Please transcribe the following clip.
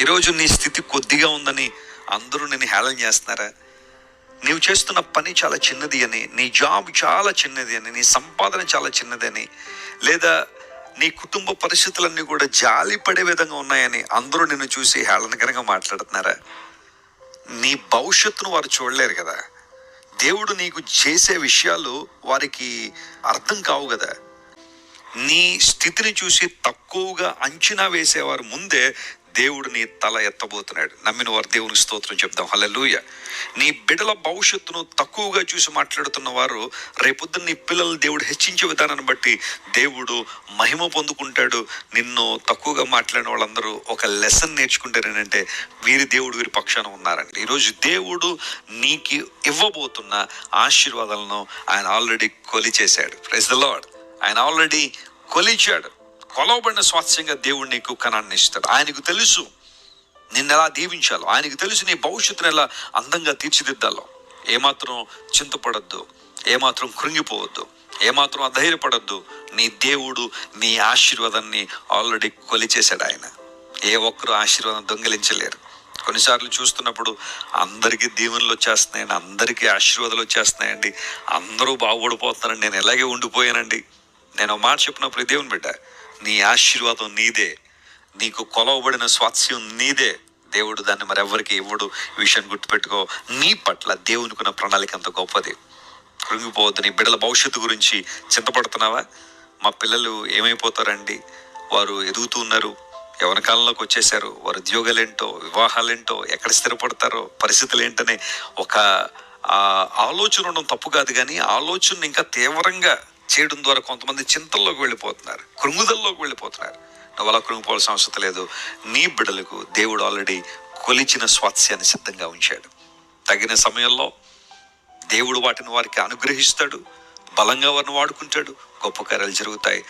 ఈరోజు నీ స్థితి కొద్దిగా ఉందని అందరూ నేను హేళన చేస్తున్నారా? నీవు చేస్తున్న పని చాలా చిన్నది అని, నీ జాబ్ చాలా చిన్నది అని, నీ సంపాదన చాలా చిన్నది అని, లేదా నీ కుటుంబ పరిస్థితులన్నీ కూడా జాలి పడే విధంగా ఉన్నాయని అందరూ నిన్ను చూసి హేళనకరంగా మాట్లాడుతున్నారా? నీ భవిష్యత్తును వారు చూడలేరు కదా. దేవుడు నీకు చేసే విషయాలు వారికి అర్థం కావు కదా. నీ స్థితిని చూసి తక్కువగా అంచనా వేసేవారు ముందే దేవుడు నీ తల ఎత్తబోతున్నాడు. నమ్మిన వారు దేవునికి స్తోత్రం చెప్దాం. హల్లెలూయా. నీ బిడ్డల భవిష్యత్తును తక్కువగా చూసి మాట్లాడుతున్న వారు రేపొద్దున నీ పిల్లలు దేవుడు హెచ్చించే విధానాన్ని బట్టి దేవుడు మహిమ పొందుకుంటాడు. నిన్ను తక్కువగా మాట్లాడిన వాళ్ళందరూ ఒక లెసన్ నేర్చుకుంటారు ఏంటంటే వీరి దేవుడు వీరి పక్షాన ఉన్నారండి. ఈరోజు దేవుడు నీకు ఇవ్వబోతున్న ఆశీర్వాదాలను ఆయన ఆల్రెడీ కొలిచేశాడు. Praise the Lord. ఆయన ఆల్రెడీ కొలిచాడు. కొలవబడిన స్వాస్థ్యంగా దేవుడు నీకు కనాన్ని ఇస్తాడు. ఆయనకు తెలుసు నిన్ను ఎలా దీవించాలో, ఆయనకు తెలుసు నీ భవిష్యత్తును ఎలా అందంగా తీర్చిదిద్దాలో. ఏమాత్రం చింతపడద్దు, ఏమాత్రం కృంగిపోవద్దు, ఏమాత్రం అధైర్యపడద్దు. నీ దేవుడు నీ ఆశీర్వాదాన్ని ఆల్రెడీ కొలిచేశాడు. ఆయన ఏ ఒక్కరు ఆశీర్వాదం దొంగిలించలేరు. కొన్నిసార్లు చూస్తున్నప్పుడు అందరికీ దీవెనలు వచ్చేస్తున్నాయండి, అందరికీ ఆశీర్వాదాలు వచ్చేస్తున్నాయండి, అందరూ బాగుపడిపోతున్నారండి, నేను ఎలాగే ఉండిపోయానండి. నేను మాట చెప్పినప్పుడు దేవుని బిడ్డ, నీ ఆశీర్వాదం నీదే, నీకు కొలవబడిన స్వాస్థ్యం నీదే. దేవుడు దాన్ని మరెవరికి ఇవ్వడు. ఈ విషయాన్ని గుర్తుపెట్టుకో. నీ పట్ల దేవునికున్న ప్రణాళిక అంత గొప్పది. కృంగిపోవద్దు. నీ బిడ్డల భవిష్యత్తు గురించి చింతపడుతున్నావా? మా పిల్లలు ఏమైపోతారండి, వారు ఎదుగుతూ ఉన్నారు, యవ్వన కాలంలోకి వచ్చేసారు, వారి ఉద్యోగాలేంటో, వివాహాలేంటో, ఎక్కడ స్థిరపడతారో, పరిస్థితులు ఏంటనే ఒక ఆలోచన ఉండడం తప్పు కాదు, కానీ ఆలోచన ఇంకా తీవ్రంగా చేయడం ద్వారా కొంతమంది చింతల్లోకి వెళ్ళిపోతున్నారు, కృంగుదల్లోకి వెళ్ళిపోతున్నారు. నువ్వు అలా కృంగిపోవాల్సిన అవసరం లేదు. నీ బిడ్డలకు దేవుడు ఆల్రెడీ కొలిచిన స్వాస్థ్యాన్ని సిద్ధంగా ఉంచాడు. తగిన సమయంలో దేవుడు వాటిని వారికి అనుగ్రహిస్తాడు, బలంగా వారిని వాడుకుంటాడు, గొప్ప కార్యాలు జరుగుతాయి.